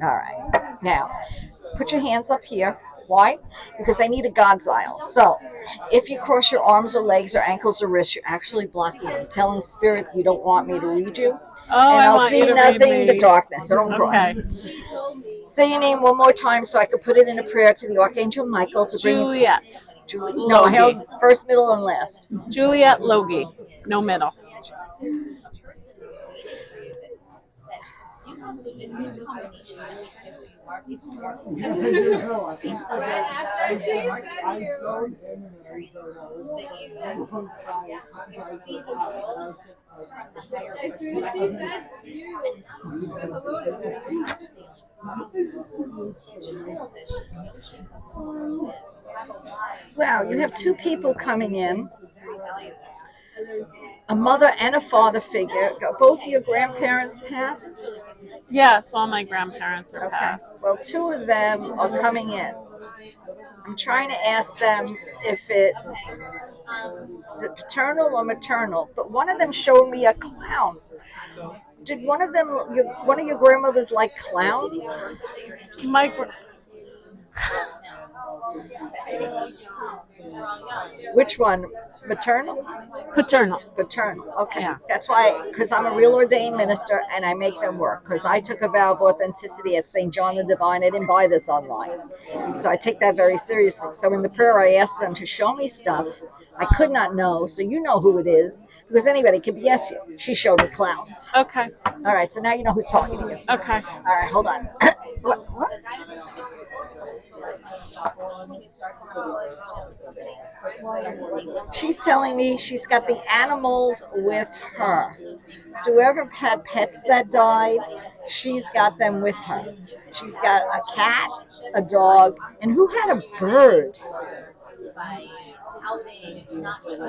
All right. Now, put your hands up here. Why? Because I need a God's aisle. So, if you cross your arms or legs or ankles or wrists, you're actually blocking me, telling spirit you don't want me to read you. Oh, And I I'll want you see to read nothing but me. darkness. So don't cross. Okay. Say your name one more time so I could put it in a prayer to the Archangel Michael to bring Juliet. Juliet. No, I held first, middle, and last. Juliet Logie. No middle. Wow, you have two people coming in. A mother and a father figure. Both of your grandparents passed? Yes, all my grandparents are Okay. passed. Well, two of them are coming in. I'm trying to ask them if is it paternal or maternal, but one of them showed me a clown. Did one of them, one of your grandmothers, like clowns? My Which one? Maternal? paternal. Paternal. Okay. Yeah. That's why, because I'm a real ordained minister and I make them work. Because I took a vow of authenticity at St. John the Divine. I didn't buy this online. So I take that very seriously. So in the prayer, I asked them to show me stuff I could not know. So you know who it is. Because anybody could be yes you. She showed me clowns. Okay. All right. So now you know who's talking to you. Okay. All right. Hold on. What? She's telling me she's got the animals with her. So whoever had pets that died, she's got them with her. She's got a cat, a dog, and who had a bird? I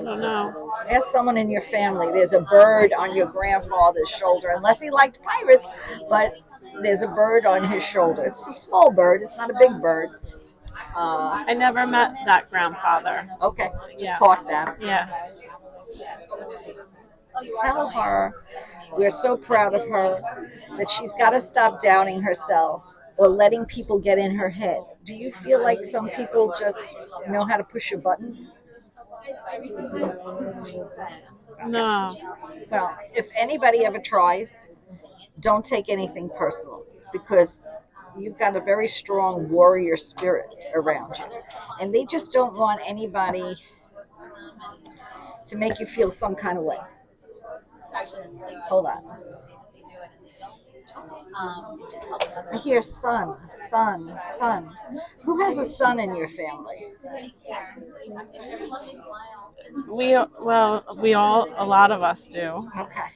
don't know. Ask someone in your family. There's a bird on your grandfather's shoulder, unless he liked pirates, but there's a bird on his shoulder. It's a small bird, it's not a big bird. I never met that grandfather. Okay, just Yeah. park that. Yeah. Tell her we're so proud of her that she's got to stop doubting herself or letting people get in her head. Do you feel like some people just know how to push your buttons? No. Well, if anybody ever tries, don't take anything personal because you've got a very strong warrior spirit around you. And they just don't want anybody to make you feel some kind of way. Hold on. I hear son, son, son. Who has a son in your family? We all a lot of us do. Okay.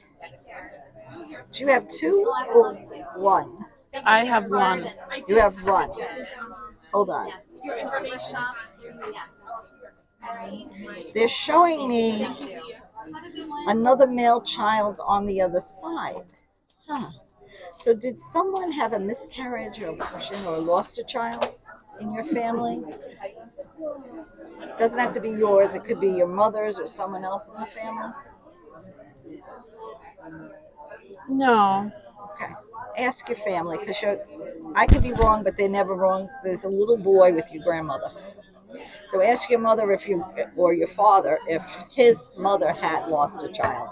Do you have two or one? I have one. You have one. Hold on. They're showing me another male child on the other side. Huh. So did someone have a miscarriage or abortion or lost a child in your family? It doesn't have to be yours. It could be your mother's or someone else in the family. No. Okay. Ask your family because I could be wrong, but they're never wrong. There's a little boy with your grandmother. So ask your mother or your father if his mother had lost a child.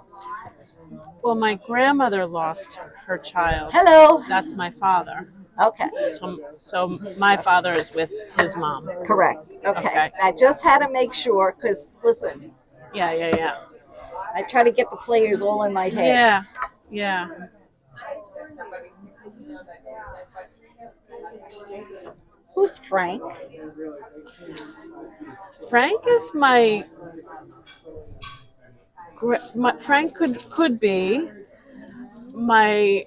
Well, my grandmother lost her child. Hello. That's my father. Okay. So my father is with his mom. Correct. Okay. I just had to make sure because listen. Yeah. I try to get the players all in my head. Yeah. Who's Frank? Frank is my Frank could be my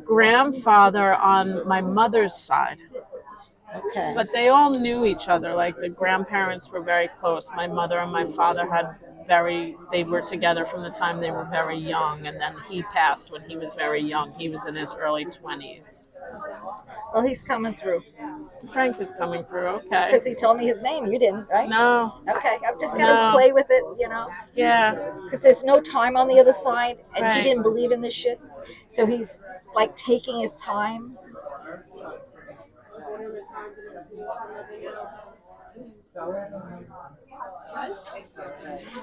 grandfather on my mother's side. Okay. But they all knew each other. Like the grandparents were very close. My mother and my father they were together from the time they were very young, and then he passed when he was very young. He was in his early 20s. Well, he's coming through. Frank is coming through, okay. Because he told me his name. You didn't, right? No. Okay, I'm just going to play with it, Yeah. Because there's no time on the other side, and Right. he didn't believe in this shit. So he's, like, taking his time.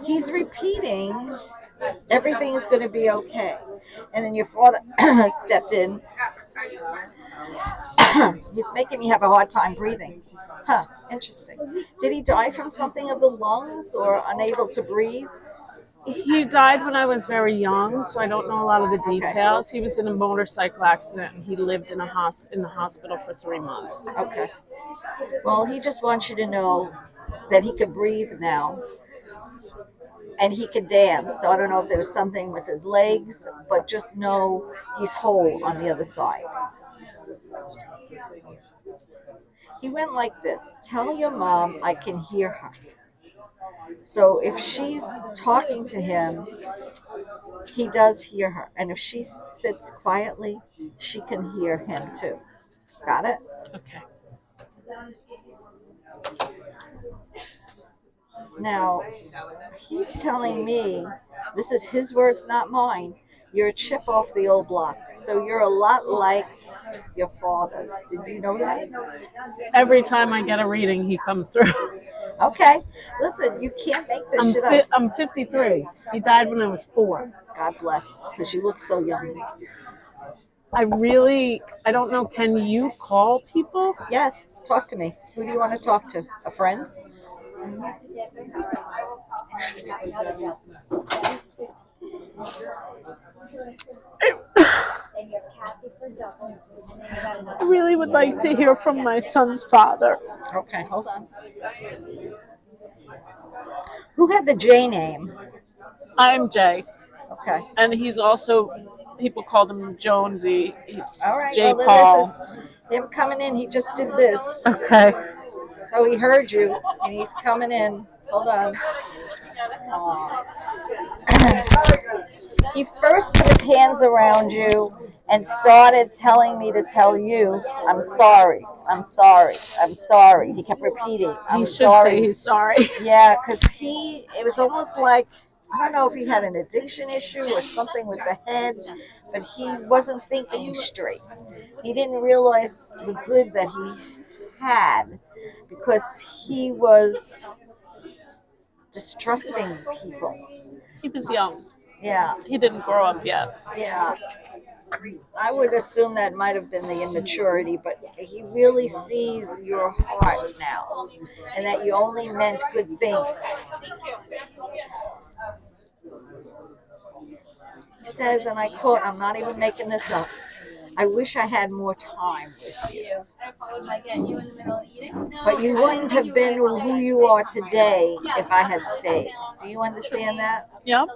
He's repeating, everything is going to be okay. And then your father stepped in. He's making me have a hard time breathing. Huh, interesting. Did he die from something of the lungs or unable to breathe? He died when I was very young, so I don't know a lot of the Okay. details. He was in a motorcycle accident, and he lived in in the hospital for 3 months. Okay. Well, he just wants you to know that he can breathe now and he can dance. So I don't know if there's something with his legs, but just know he's whole on the other side. He went like this: tell your mom I can hear her. So if she's talking to him, he does hear her. And if she sits quietly, she can hear him too. Got it? Okay. Now, he's telling me, this is his words, not mine. You're a chip off the old block. So you're a lot like your father. Did you know that? Every time I get a reading, he comes through. Okay. Listen, you can't make this shit up. I'm 53. He died when I was 4. God bless, because you look so young. I don't know, can you call people? Yes, talk to me. Who do you want to talk to? A friend? I really would like to hear from my son's father. Okay, hold on. Who had the J name? I'm Jay, Okay. and he's also, people called him Jonesy. He's All right. Jay Well, Paul. this is him coming in. He just did this. Okay. So he heard you, and he's coming in. Hold on. He first put his hands around you and started telling me to tell you, I'm sorry, I'm sorry, I'm sorry. He kept repeating, I'm He should sorry. say he's sorry. Yeah, because it was almost like, I don't know if he had an addiction issue or something with the head, but he wasn't thinking straight. He didn't realize the good that he had because he was distrusting people. He was young. Yeah, He didn't grow up yet. yeah. I would assume that might have been the immaturity, but he really sees your heart now and that you only meant good things. He says, and I quote, I'm not even making this up, I wish I had more time with you. But you wouldn't have been who you are today if I had stayed. Do you understand that? Yep.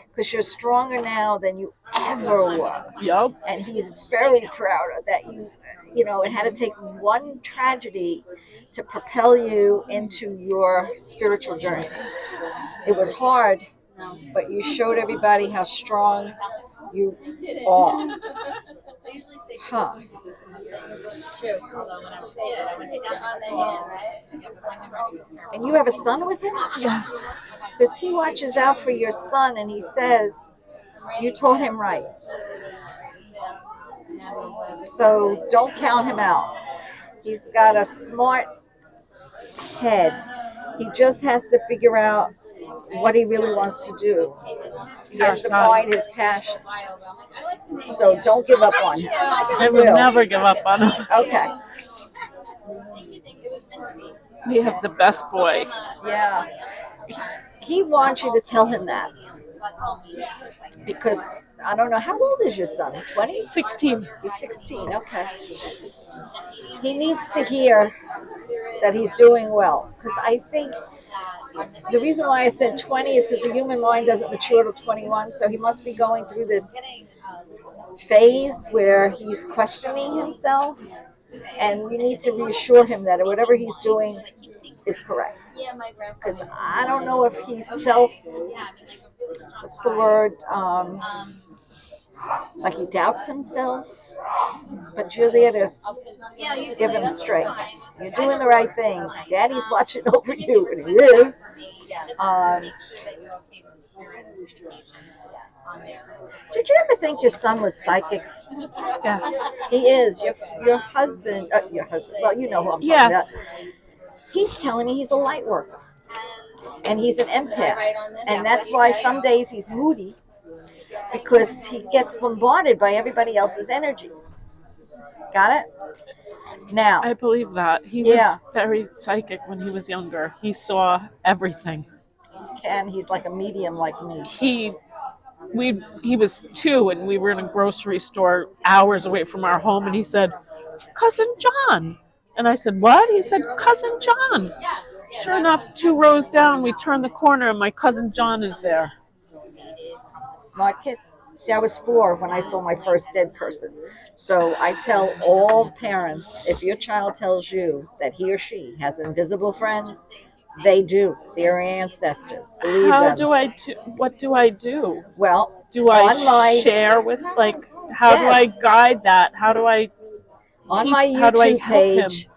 Because you're stronger now than you ever were. Yep. And he's very proud of that. It had to take one tragedy to propel you into your spiritual journey. It was hard, but you showed everybody how strong you are. Huh. And you have a son with him? Yes. Because he watches out for your son and he says, you taught him right. So don't count him out. He's got a smart head. He just has to figure out what he really wants to do. He has to find his passion. So don't give up on him. I will never give up on him. Okay. We have the best boy. Yeah. He wants you to tell him that. Because I don't know, how old is your son? 20? 16. He's 16, okay. He needs to hear that he's doing well. Because I think the reason why I said 20 is because the human mind doesn't mature till 21. So he must be going through this phase where he's questioning himself. And you need to reassure him that whatever he's doing is correct. Because I don't know if he's what's the word? Like he doubts himself. But you're there to give him strength. You're doing the right thing. Daddy's watching over you, and he is. Did you ever think your son was psychic? Yes. He is. Your husband, well, you know who I'm talking Yes. about. He's telling me he's a light worker. And he's an empath. And that's why some days he's moody, because he gets bombarded by everybody else's energies. Got it? Now, I believe that. He yeah, was very psychic when he was younger. He saw everything. and he's like a medium like me. He was 2 and we were in a grocery store hours away from our home, and he said, "Cousin John." And I said, "What?" He said, "Cousin John." Sure enough, 2 rows down, we turn the corner and my cousin John is there. Smart kid. See, I was 4 when I saw my first dead person. So I tell all parents, if your child tells you that he or she has invisible friends, they do. They're ancestors. Believe How them. do I do? What do I do? Well, Do I on my share with, like, how do I yes, guide that? How do I on my how do I YouTube help him? page,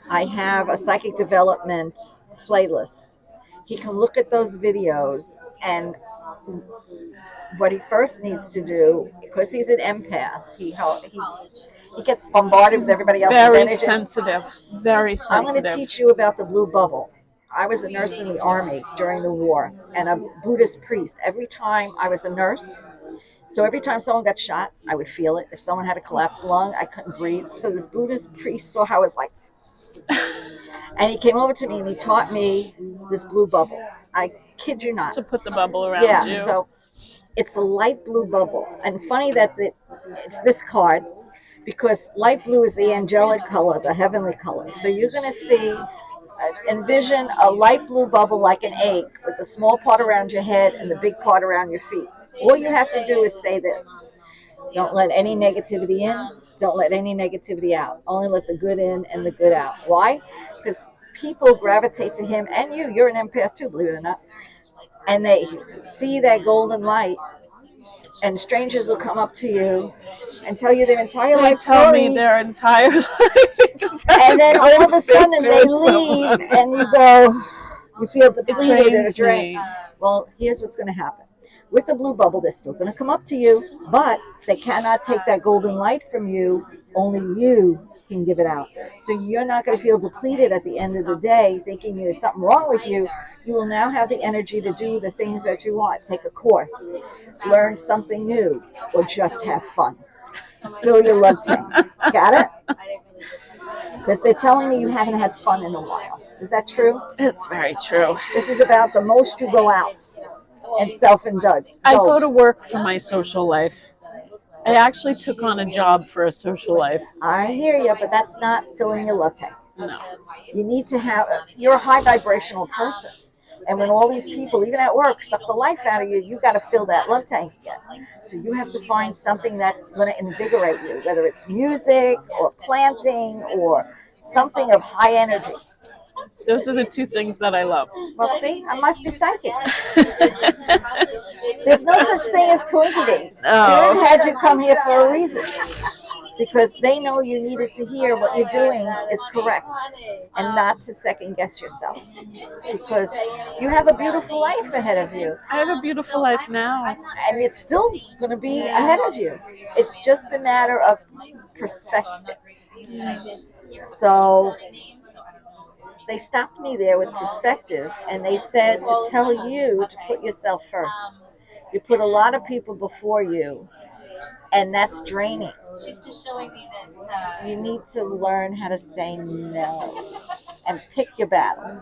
I have a psychic development playlist. He can look at those videos, and what he first needs to do, because he's an empath, he gets bombarded with everybody else's Very energies. sensitive. Very I'm going to sensitive. teach you about the blue bubble. I was a nurse in the army during the war, and a Buddhist priest. Every time I was a nurse, so every time someone got shot, I would feel it. If someone had a collapsed lung, I couldn't breathe. So this Buddhist priest saw how I was like, and he came over to me and he taught me this blue bubble. I kid you not. To put the bubble around Yeah, you. so it's a light blue bubble. And funny that it's this card, because light blue is the angelic color, the heavenly color. So you're going to see, envision a light blue bubble like an egg with the small part around your head and the big part around your feet. All you have to do is say this: don't let any negativity in, don't let any negativity out. Only let the good in and the good out. Why? Because people gravitate to him, and you're an empath too, believe it or not, and they see that golden light, and strangers will come up to you and tell you their entire They life tell story, me their entire life. Just had and this then all of a sudden conversation they with leave, someone. and you go, you feel depleted or Drains drained. me. Well, here's what's going to happen. With the blue bubble, they're still going to come up to you, but they cannot take that golden light from you. Only you can give it out. So you're not going to feel depleted at the end of the day, thinking there's something wrong with you. You will now have the energy to do the things that you want. Take a course, learn something new, or just have fun. Fill your love tank. Got it? Because they're telling me you haven't had fun in a while. Is that true? It's very true. This is about the most you go out and self-indulge. I go to work for my social life. I actually took on a job for a social life. I hear you, but that's not filling your love tank. No. You need to have, you're a high vibrational person. And when all these people, even at work, suck the life out of you, you got to fill that love tank again. So you have to find something that's going to invigorate you, whether it's music or planting or something of high energy. Those are the 2 things that I love. Well, see, I must be psychic. There's no such thing as coincidence. Spirit had you come here for a reason, because they know you needed to hear what you're doing is correct and not to second guess yourself, because you have a beautiful life ahead of you. I have a beautiful life now. And it's still going to be ahead of you. It's just a matter of perspective. So they stopped me there with perspective, and they said to tell you to put yourself first. You put a lot of people before you, and that's draining. You need to learn how to say no and pick your battles.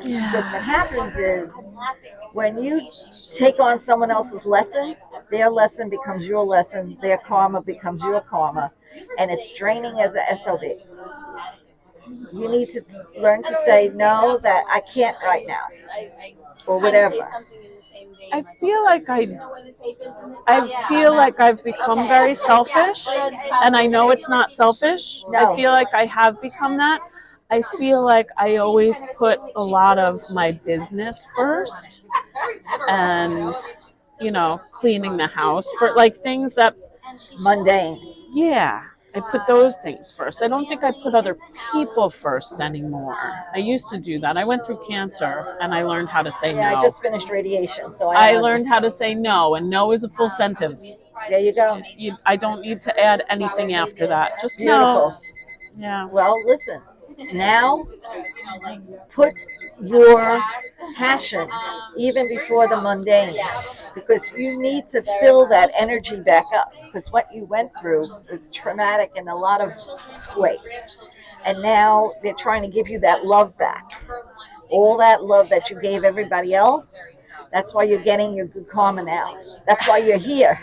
Because what happens is, when you take on someone else's lesson, their lesson becomes your lesson, their karma becomes your karma, and it's draining as a SOB. You need to learn to say no, that I can't right now, or whatever. I feel like I've become very selfish, and I know it's not selfish. No. I feel like I have become that. I feel like I always put a lot of my business first, and cleaning the house, for like things that Mundane. yeah. I put those things first. I don't think I put other people first anymore. I used to do that. I went through cancer and I learned how to say Yeah, no. I just finished radiation, so I learned how to say no, and no is a full sentence. There you go. I don't need to add anything after that. Just Beautiful. no. Yeah. Well, listen. Now, put your passions even before the mundane, because you need to fill that energy back up. Because what you went through is traumatic in a lot of ways, and now they're trying to give you that love back. All that love that you gave everybody else. That's why you're getting your good karma now. That's why you're here.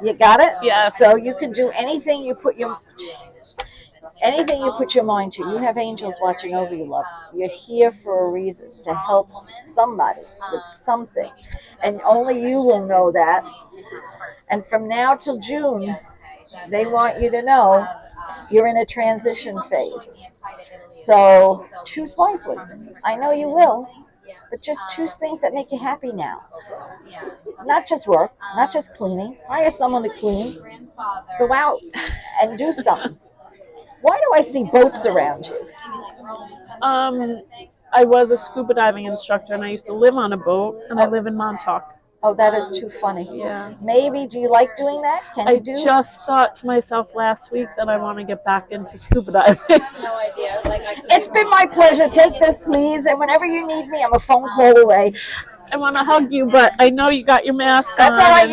You got it? Yes. So you can do anything you put your mind to. You have angels watching over you, love. You're here for a reason, to help somebody with something. And only you will know that. And from now till June, they want you to know you're in a transition phase. So choose wisely. I know you will, but just choose things that make you happy now. Not just work, not just cleaning. Hire someone to clean. Go out and do something. Why do I see boats around you? I was a scuba diving instructor, and I used to live on a boat, and I live in Montauk. Oh, that is too funny. Yeah. Maybe, do you like doing that? Can you do? I just thought to myself last week that I want to get back into scuba diving. It's been my pleasure. Take this, please. And whenever you need me, I'm a phone call away. I want to hug you, but I know you got your mask on. That's all right.